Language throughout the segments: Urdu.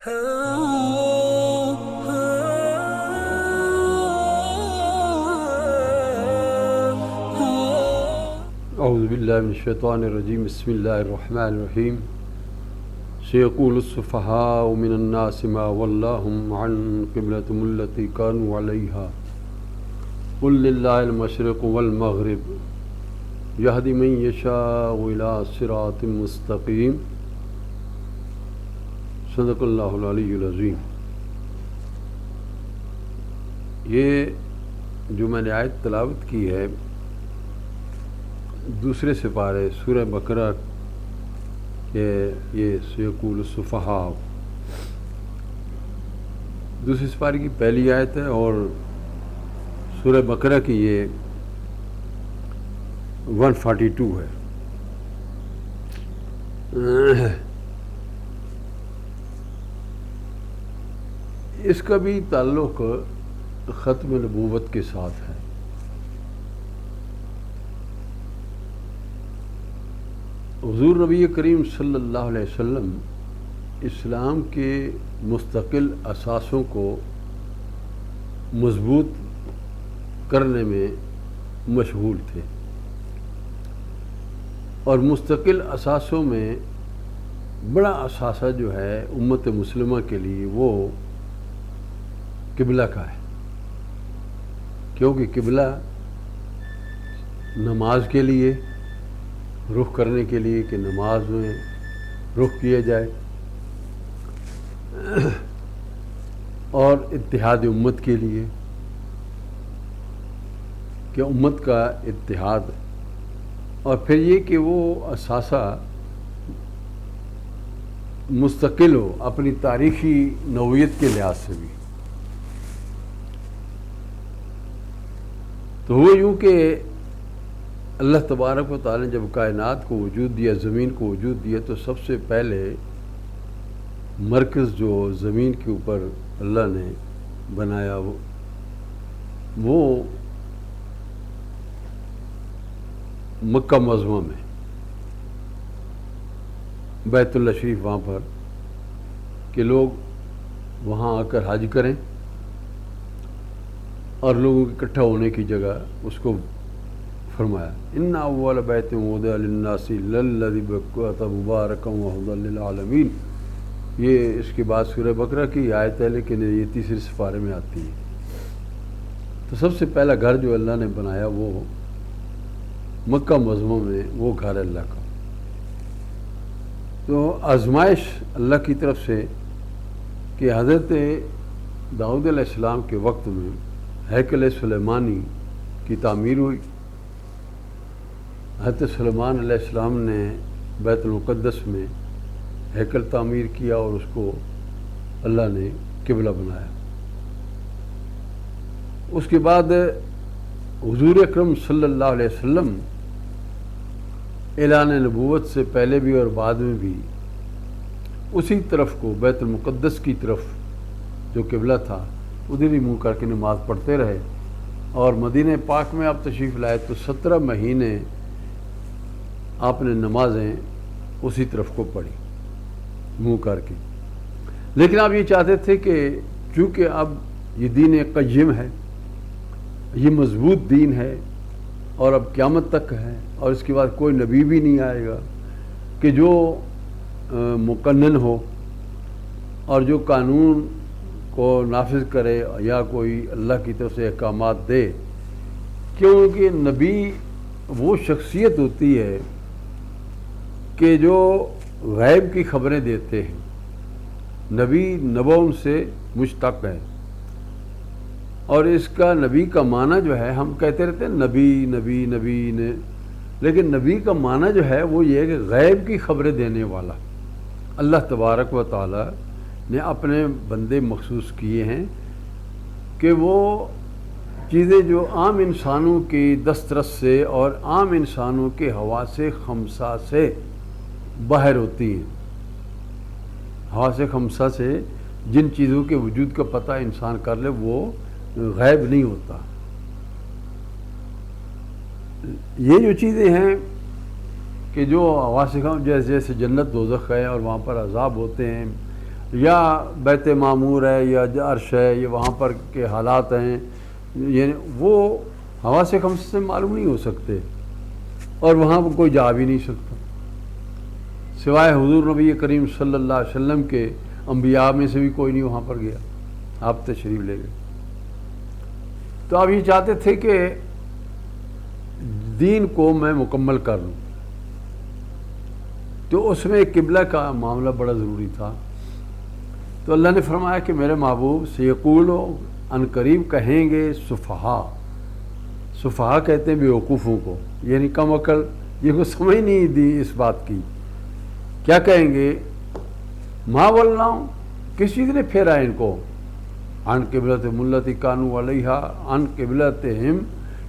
اعوذ باللہ من الشیطان الرجیم بسم اللہ الرحمن الرحیم سیقول السفہاء من الناس ما ولاہم عن قبلتہم التی کانوا علیہا قل للہ المشرق والمغرب یہدی من یشاء الی صراط مستقیم صدق اللہ العلی العظیم۔ یہ جو میں نے آیت تلاوت کی ہے دوسرے سپارے سورہ بقرہ کہ یہ سیقول السفہاء دوسرے سپارے کی پہلی آیت ہے، اور سورہ بقرہ کی یہ 142 ہے۔ اس کا بھی تعلق ختم نبوت کے ساتھ ہے۔ حضور نبی کریم صلی اللہ علیہ وسلم اسلام کے مستقل اساسوں کو مضبوط کرنے میں مشغول تھے، اور مستقل اساسوں میں بڑا اثاثہ جو ہے امت مسلمہ کے لیے وہ قبلہ کا ہے، کیونکہ قبلہ نماز کے لیے رخ کرنے کے لیے کہ نماز میں رخ کیا جائے، اور اتحاد امت کے لیے کہ امت کا اتحاد، اور پھر یہ کہ وہ اثاثہ مستقل ہو اپنی تاریخی نوعیت کے لحاظ سے بھی۔ تو وہ یوں کہ اللہ تبارک و تعالی نے جب کائنات کو وجود دیا، زمین کو وجود دیا، تو سب سے پہلے مرکز جو زمین کے اوپر اللہ نے بنایا وہ مکہ معظمہ میں بیت اللہ شریف، وہاں پر کہ لوگ وہاں آ کر حج کریں، اور لوگوں کے اکٹھا ہونے کی جگہ اس کو فرمایا ان اول بیت وضع للناس للذی ببکۃ مبارکا وہدی للعالمین۔ یہ اس کے بعد سورہ بقرہ کی آیت ہے، لیکن یہ تیسرے سپارے میں آتی ہے۔ تو سب سے پہلا گھر جو اللہ نے بنایا وہ مکہ معظمہ میں، وہ گھر اللہ کا۔ تو آزمائش اللہ کی طرف سے کہ حضرت داؤد علیہ السلام کے وقت میں ہیکل سلیمانی کی تعمیر ہوئی۔ حضرت سلیمان علیہ السلام نے بیت المقدس میں ہیکل تعمیر کیا، اور اس کو اللہ نے قبلہ بنایا۔ اس کے بعد حضور اکرم صلی اللہ علیہ وسلم اعلان نبوت سے پہلے بھی اور بعد میں بھی اسی طرف کو، بیت المقدس کی طرف جو قبلہ تھا، ادھر ہی منہ کر کے نماز پڑھتے رہے، اور مدینہ پاک میں آپ تشریف لائے تو 17 مہینے آپ نے نمازیں اسی طرف کو پڑھی منہ کر کے۔ لیکن آپ یہ چاہتے تھے کہ چونکہ اب یہ دین قیم ہے، یہ مضبوط دین ہے، اور اب قیامت تک ہے، اور اس کے بعد کوئی نبی بھی نہیں آئے گا کہ جو مقنن ہو اور جو قانون کو نافذ کرے یا کوئی اللہ کی طرف سے احکامات دے، کیونکہ نبی وہ شخصیت ہوتی ہے کہ جو غیب کی خبریں دیتے ہیں۔ نبی نبوم سے مشتق ہے، اور اس کا نبی کا معنی جو ہے، ہم کہتے رہتے ہیں نبی نبی نبی نے، لیکن نبی کا معنی جو ہے وہ یہ ہے کہ غیب کی خبریں دینے والا۔ اللہ تبارک و تعالی نے اپنے بندے مخصوص کیے ہیں کہ وہ چیزیں جو عام انسانوں کی دسترس سے اور عام انسانوں کے حواس خمسہ سے باہر ہوتی ہیں۔ حواس خمسہ سے جن چیزوں کے وجود کا پتہ انسان کر لے وہ غیب نہیں ہوتا۔ یہ جو چیزیں ہیں کہ جو حواس جیسے جنت دوزخ ہے اور وہاں پر عذاب ہوتے ہیں، یا بیت معمور ہے یا عرش ہے، یہ وہاں پر کے حالات ہیں، یعنی وہ حواس خمسہ سے معلوم نہیں ہو سکتے، اور وہاں پر کوئی جا بھی نہیں سکتا سوائے حضور نبی کریم صلی اللہ علیہ وسلم کے۔ انبیاء میں سے بھی کوئی نہیں وہاں پر گیا، آپ تشریف لے گئے۔ تو آپ یہ چاہتے تھے کہ دین کو میں مکمل کر لوں، تو اس میں قبلہ کا معاملہ بڑا ضروری تھا۔ تو اللہ نے فرمایا کہ میرے محبوب سیقولو ان قریب کہیں گے سفہا، سفہا کہتے ہیں بیوقوفوں کو، یعنی کم عقل، یہ کو سمجھ نہیں دی اس بات کی۔ کیا کہیں گے؟ ما ولناہم، کس چیز نے پھیرا ان کو؟ عن قبلتہم التی کانوا علیہا، عن قبلتہم،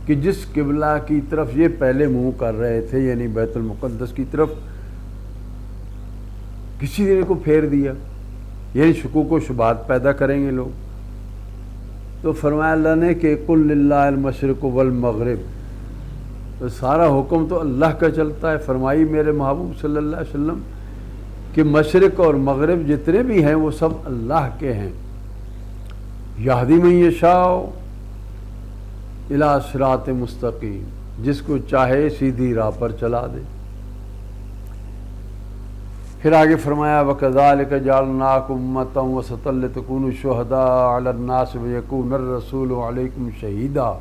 کہ جس قبلہ کی طرف یہ پہلے منہ کر رہے تھے، یعنی بیت المقدس کی طرف، کسی نے ان کو پھیر دیا، یعنی شکوک و شبہات پیدا کریں گے لوگ۔ تو فرمایا اللہ نے کہ قل للہ المشرق والمغرب، تو سارا حکم تو اللہ کا چلتا ہے۔ فرمائی میرے محبوب صلی اللہ علیہ وسلم کہ مشرق اور مغرب جتنے بھی ہیں وہ سب اللہ کے ہیں۔ یہدی من یشاء الی صراط مستقیم، جس کو چاہے سیدھی راہ پر چلا دے۔ پھر آگے فرمایا وَكَذَلِكَ جَعَلْنَاكُمْ أُمَّةً وَسَطًا لِتَكُونُوا شُهَدَاءَ عَلَى النَّاسِ وَيَكُونَ الرَّسُولُ عَلَيْكُمْ شَهِيدًا۔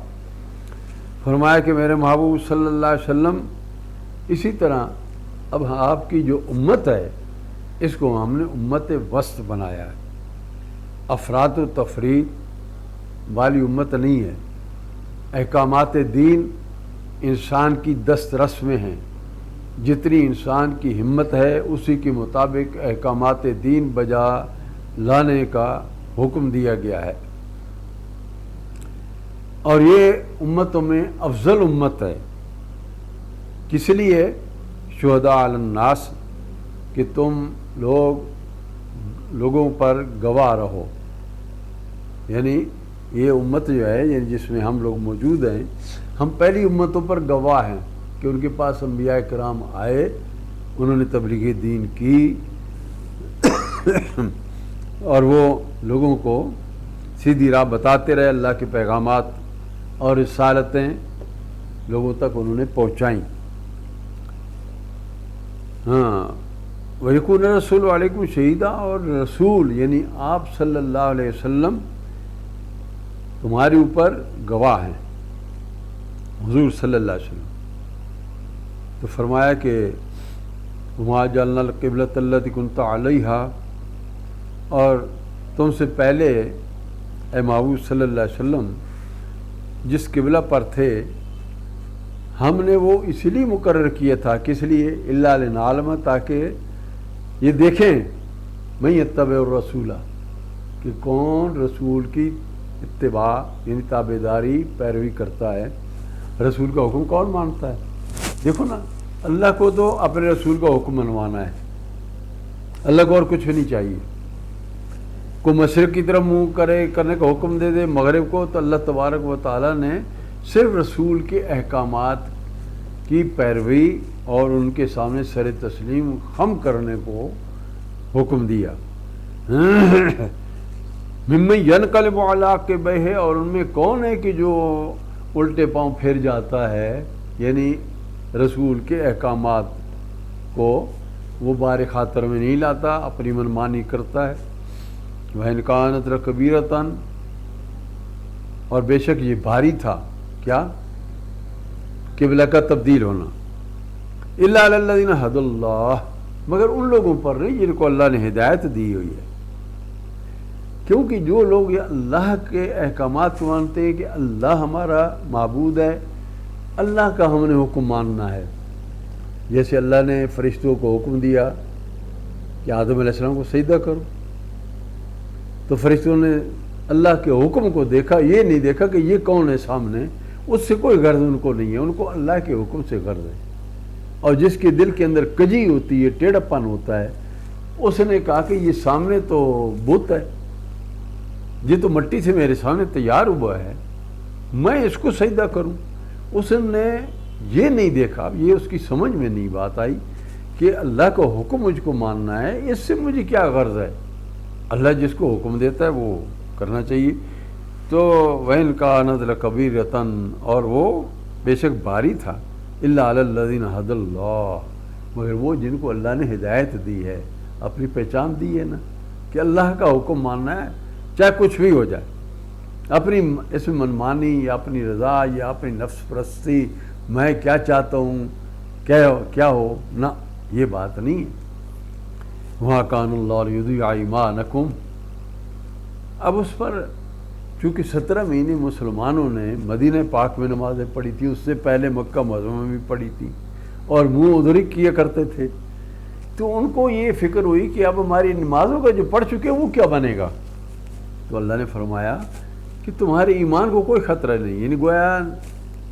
فرمایا کہ میرے محبوب صلی اللہ علیہ وسلم اسی طرح اب آپ کی جو امت ہے اس کو ہم نے امت وسط بنایا ہے، افراط و تفریط والی امت نہیں ہے۔ احکامات دین انسان کی دسترس میں ہیں، جتنی انسان کی ہمت ہے اسی کے مطابق احکامات دین بجا لانے کا حکم دیا گیا ہے، اور یہ امتوں میں افضل امت ہے۔ کس لیے؟ شہداء علی الناس، کہ تم لوگوں پر گواہ رہو، یعنی یہ امت جو ہے، یعنی جس میں ہم لوگ موجود ہیں، ہم پہلی امتوں پر گواہ ہیں کہ ان کے پاس انبیاء کرام آئے، انہوں نے تبلیغ دین کی اور وہ لوگوں کو سیدھی راہ بتاتے رہے، اللہ کے پیغامات اور رسالتیں لوگوں تک انہوں نے پہنچائیں۔ ہاں، وَيَكُونَ الرَّسُولُ عَلَيْكُمْ شَهِيدًا، اور رسول یعنی آپ صلی اللہ علیہ وسلم تمہارے اوپر گواہ ہیں، حضور صلی اللہ علیہ وسلم۔ تو فرمایا کہ وَمَا جَعَلْنَا الْقِبْلَةَ الَّتِي كُنْتَ عَلَيْهَا، اور تم سے پہلے اے محبوب صلی اللہ علیہ وسلم جس قبلہ پر تھے ہم نے وہ اس لیے مقرر کیا تھا، کس لیے؟ اِلَّا لِنَعْلَمَ، تاکہ یہ دیکھیں مَن يَتَّبِعُ الرَّسُولَ، کہ کون رسول کی اتباع یعنی تابعداری پیروی کرتا ہے، رسول کا حکم کون مانتا ہے۔ دیکھو نا، اللہ کو تو اپنے رسول کا حکم منوانا ہے، اللہ کو اور کچھ بھی نہیں چاہیے۔ کو مشرق کی طرف منہ کرنے کا حکم دے دے مغرب کو، تو اللہ تبارک و تعالیٰ نے صرف رسول کے احکامات کی پیروی اور ان کے سامنے سر تسلیم خم کرنے کو حکم دیا۔ ممن ینقلب علی عقبیہ، اور ان میں کون ہے کہ جو الٹے پاؤں پھر جاتا ہے، یعنی رسول کے احکامات کو وہ بار خاطر میں نہیں لاتا، اپنی منمانی کرتا ہے۔ وَإِنْ كَانَتْ لَكَبِيرَةً، اور بے شک یہ بھاری تھا، کیا؟ قبلہ کا تبدیل ہونا۔ إِلَّا عَلَى الَّذِينَ هَدَى اللَّهُ، مگر ان لوگوں پر نہیں جن کو اللہ نے ہدایت دی ہوئی ہے، کیونکہ جو لوگ یہ اللہ کے احکامات مانتے ہیں کہ اللہ ہمارا معبود ہے، اللہ کا ہم نے حکم ماننا ہے، جیسے اللہ نے فرشتوں کو حکم دیا کہ آدم علیہ السلام کو سجدہ کرو، تو فرشتوں نے اللہ کے حکم کو دیکھا، یہ نہیں دیکھا کہ یہ کون ہے سامنے، اس سے کوئی غرض ان کو نہیں ہے، ان کو اللہ کے حکم سے غرض ہے۔ اور جس کے دل کے اندر کجی ہوتی ہے، ٹیڑھا پن ہوتا ہے، اس نے کہا کہ یہ سامنے تو بت ہے، یہ تو مٹی سے میرے سامنے تیار ہوا ہے، میں اس کو سجدہ کروں۔ اس نے یہ نہیں دیکھا، یہ اس کی سمجھ میں نہیں بات آئی کہ اللہ کا حکم مجھ کو ماننا ہے، اس سے مجھے کیا غرض ہے، اللہ جس کو حکم دیتا ہے وہ کرنا چاہیے. تو وَإِنْ كَانَتْ لَكَبِيرَةً، اور وہ بے شک بھاری تھا، إِلَّا عَلَى الَّذِينَ هَدَى اللَّهُ، مگر وہ جن کو اللہ نے ہدایت دی ہے، اپنی پہچان دی ہے نا کہ اللہ کا حکم ماننا ہے چاہے کچھ بھی ہو جائے. اپنی اس میں منمانی یا اپنی رضا یا اپنی نفس پرستی، میں کیا چاہتا ہوں کیا ہو، نہ، یہ بات نہیں ہے. وَمَا كَانَ اللَّهُ لِيُضِيعَ إِيمَانَكُمْ. اب اس پر چونکہ 17 مہینے مسلمانوں نے مدینہ پاک میں نمازیں پڑھی تھی، اس سے پہلے مکہ معظمہ میں بھی پڑھی تھی اور منہ ادھری کیا کرتے تھے، تو ان کو یہ فکر ہوئی کہ اب ہماری نمازوں کا جو پڑھ چکے وہ کیا بنے گا. تو اللہ نے فرمایا کہ تمہارے ایمان کو کوئی خطرہ نہیں، یعنی گویا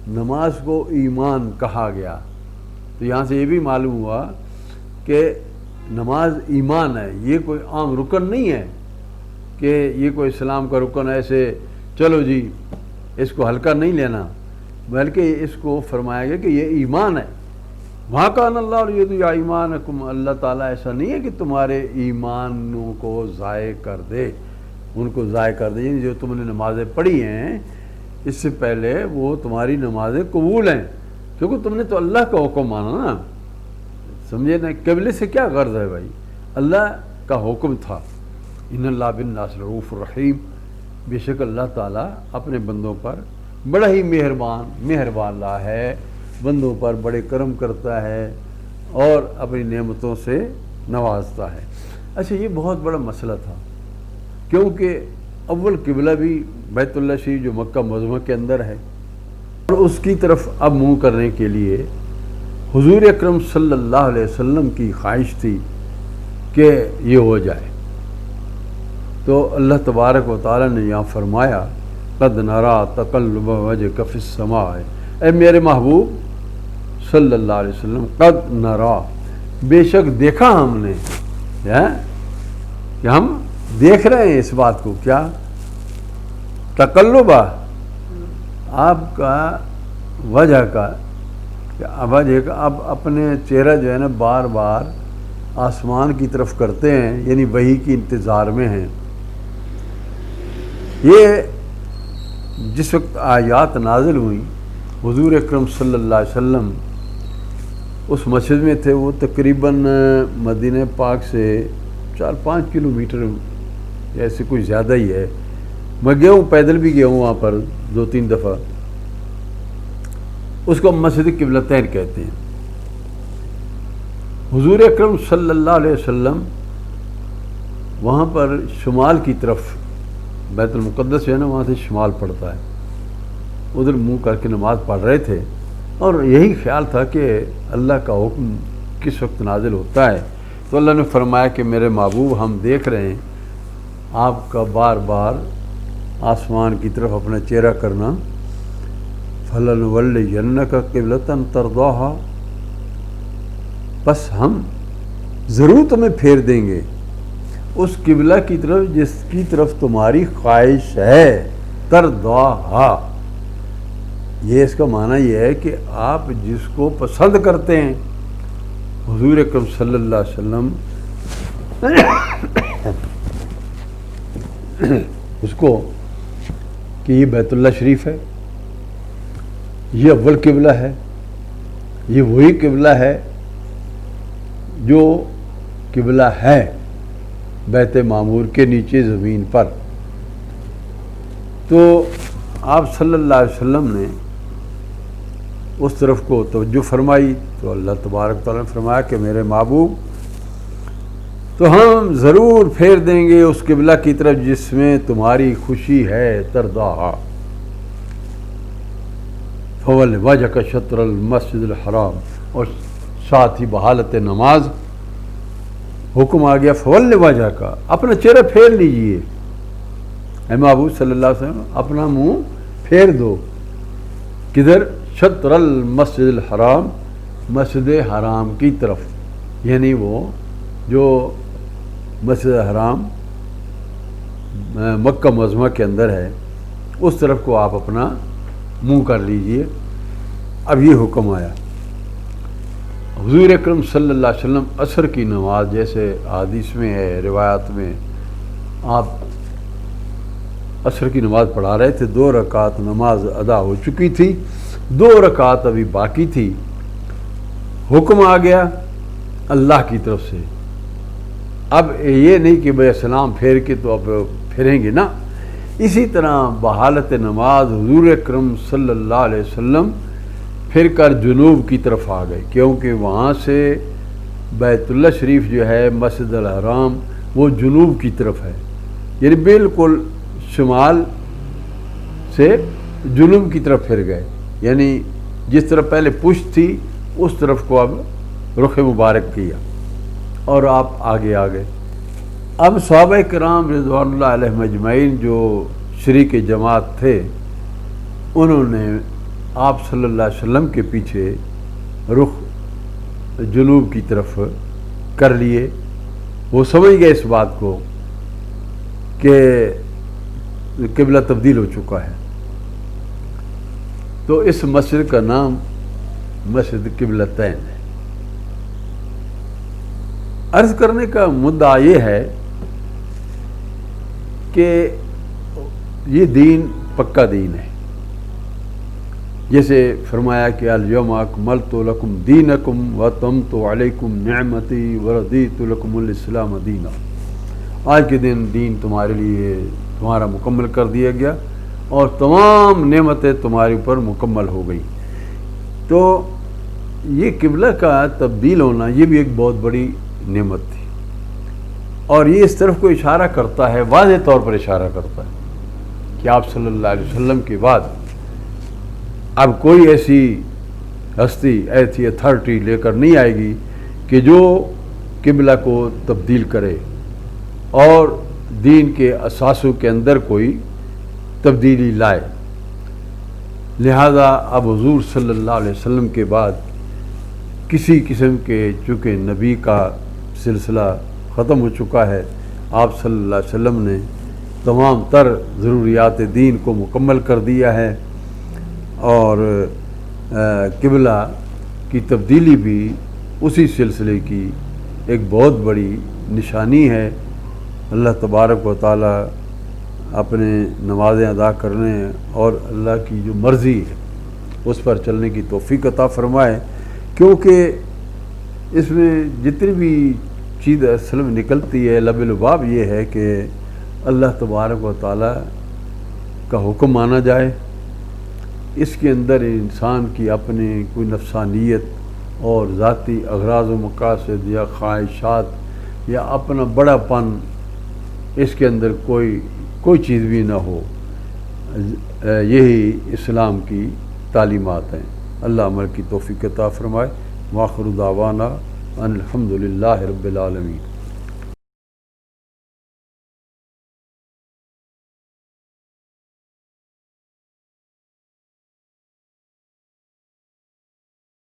نماز کو ایمان کہا گیا. تو یہاں سے یہ بھی معلوم ہوا کہ نماز ایمان ہے، یہ کوئی عام رکن نہیں ہے کہ یہ کوئی اسلام کا رکن ایسے چلو جی اس کو ہلکا نہیں لینا، بلکہ اس کو فرمایا گیا کہ یہ ایمان ہے. وَمَا كَانَ اللَّهُ لِيُضِيعَ إِيمَانَكُمْ، اللہ تعالیٰ ایسا نہیں ہے کہ تمہارے ایمانوں کو ضائع کر دے، ان کو ضائع کر دے. یعنی جو تم نے نمازیں پڑھی ہیں اس سے پہلے وہ تمہاری نمازیں قبول ہیں، کیونکہ تم نے تو اللہ کا حکم مانا نا. سمجھے نا، قبلے سے کیا غرض ہے بھائی، اللہ کا حکم تھا. ان اللہ بالناس رؤوف الرحیم، بے شک اللہ تعالیٰ اپنے بندوں پر بڑا ہی مہربان اللہ ہے، بندوں پر بڑے کرم کرتا ہے اور اپنی نعمتوں سے نوازتا ہے. اچھا، یہ بہت بڑا مسئلہ تھا کیونکہ اول قبلہ بھی بیت اللہ شریف جو مکہ معظمہ کے اندر ہے، اور اس کی طرف اب منہ کرنے کے لیے حضور اکرم صلی اللہ علیہ وسلم کی خواہش تھی کہ یہ ہو جائے. تو اللہ تبارک و تعالیٰ نے یہاں فرمایا قد نرا تقلب وجهک فی السماء، اے میرے محبوب صلی اللہ علیہ وسلم، قد نرا، بے شک دیکھا ہم نے، کہ ہم دیکھ رہے ہیں اس بات کو. کیا تقلب آپ کا وجہ کا اب اپنے چہرہ جو ہے نا بار بار آسمان کی طرف کرتے ہیں، یعنی وحی کی انتظار میں ہیں. یہ جس وقت آیات نازل ہوئیں، حضور اکرم صلی اللہ علیہ وسلم اس مسجد میں تھے. وہ تقریباً مدینہ پاک سے 4-5 کلومیٹر ایسے کوئی زیادہ ہی ہے. میں گیا ہوں، پیدل بھی گیا ہوں وہاں پر 2-3 دفعہ. اس کو مسجد قبلتین کہتے ہیں. حضور اکرم صلی اللہ علیہ وسلم وہاں پر شمال کی طرف، بیت المقدس جو ہے نا وہاں سے شمال پڑتا ہے، ادھر منہ کر کے نماز پڑھ رہے تھے. اور یہی خیال تھا کہ اللہ کا حکم کس وقت نازل ہوتا ہے. تو اللہ نے فرمایا کہ میرے محبوب ہم دیکھ رہے ہیں آپ کا بار بار آسمان کی طرف اپنا چہرہ کرنا. فَلَنُوَلِّيَنَّكَ قِبْلَةً تَرْضَاهَا، بس ہم ضرور تمہیں پھیر دیں گے اس قبلہ کی طرف جس کی طرف تمہاری خواہش ہے. ترضاہا، یہ اس کا معنی یہ ہے کہ آپ جس کو پسند کرتے ہیں. حضور اکرم صلی اللہ علیہ وسلم اس کو کہ یہ بیت اللہ شریف ہے، یہ اول قبلہ ہے، یہ وہی قبلہ ہے جو قبلہ ہے بیت معمور کے نیچے زمین پر. تو آپ صلی اللہ علیہ وسلم نے اس طرف کو توجہ فرمائی. تو اللہ تبارک تعالیٰ نے فرمایا کہ میرے محبوب تو ہم ضرور پھیر دیں گے اس قبلہ کی طرف جس میں تمہاری خوشی ہے. ترضاہا فول وجهک شطر المسجد الحرام، اور ساتھ ہی بحالت نماز حکم آ گیا فول وجہ کا، اپنا چہرہ پھیر لیجئے. اے محبوب صلی اللہ علیہ وسلم اپنا منہ پھیر دو. کدھر؟ شطر المسجد الحرام، مسجد حرام کی طرف، یعنی وہ جو مسجد حرام مکہ معظمہ کے اندر ہے اس طرف کو آپ اپنا منہ کر لیجئے. اب یہ حکم آیا. حضور اکرم صلی اللہ علیہ وسلم عصر کی نماز جیسے حدیث میں ہے، روایات میں آپ عصر کی نماز پڑھا رہے تھے، 2 رکعت نماز ادا ہو چکی تھی، 2 رکعت ابھی باقی تھی، حکم آ گیا اللہ کی طرف سے۔ اب یہ نہیں کہ بھائی سلام پھیر کے تو اب پھریں گے نا، اسی طرح بحالت نماز حضور اکرم صلی اللہ علیہ وسلم پھر کر جنوب کی طرف آ گئے، کیونکہ وہاں سے بیت اللہ شریف جو ہے مسجد الحرام وہ جنوب کی طرف ہے، یعنی بالکل شمال سے جنوب کی طرف پھر گئے، یعنی جس طرف پہلے پشت تھی اس طرف کو اب رخ مبارک کیا اور آپ آگے آ گئے۔ اب صحابہ کرام رضوان اللہ علیہم اجمعین جو شریک جماعت تھے، انہوں نے آپ صلی اللہ علیہ وسلم کے پیچھے رخ جنوب کی طرف کر لیے۔ وہ سمجھ گئے اس بات کو کہ قبلہ تبدیل ہو چکا ہے، تو اس مسجد کا نام مسجد قبلتین ہے۔ عرض کرنے کا مدعا یہ ہے کہ یہ دین پکا دین ہے، جیسے فرمایا کہ الیوم اکملت لکم دینکم واتممت علیکم نعمتی ورضیت لکم الاسلام دینا۔ آج کے دن دین تمہارے لیے تمہارا مکمل کر دیا گیا اور تمام نعمتیں تمہارے اوپر مکمل ہو گئی۔ تو یہ قبلہ کا تبدیل ہونا یہ بھی ایک بہت بڑی نعمت تھی، اور یہ اس طرف کو اشارہ کرتا ہے، واضح طور پر اشارہ کرتا ہے کہ آپ صلی اللہ علیہ وسلم کے بعد اب کوئی ایسی ہستی، ایسی اتھارٹی لے کر نہیں آئے گی کہ جو قبلہ کو تبدیل کرے اور دین کے اساسوں کے اندر کوئی تبدیلی لائے۔ لہذا اب حضور صلی اللہ علیہ وسلم کے بعد کسی قسم کے، چونکہ نبی کا سلسلہ ختم ہو چکا ہے، آپ صلی اللہ علیہ وسلم نے تمام تر ضروریات دین کو مکمل کر دیا ہے، اور قبلہ کی تبدیلی بھی اسی سلسلے کی ایک بہت بڑی نشانی ہے۔ اللہ تبارک و تعالی اپنے نمازیں ادا کرنے اور اللہ کی جو مرضی ہے اس پر چلنے کی توفیق عطا فرمائے، کیونکہ اس میں جتنی بھی چیز اصل میں نکلتی ہے لب لباب یہ ہے کہ اللہ تبارک و تعالی کا حکم مانا جائے، اس کے اندر انسان کی اپنی کوئی نفسانیت اور ذاتی اغراض و مقاصد یا خواہشات یا اپنا بڑا پن اس کے اندر کوئی چیز بھی نہ ہو، یہی اسلام کی تعلیمات ہیں۔ اللہ عمل کی توفیق عطا فرمائے۔ وآخر دعوانا ان الحمد للہ رب العالمین۔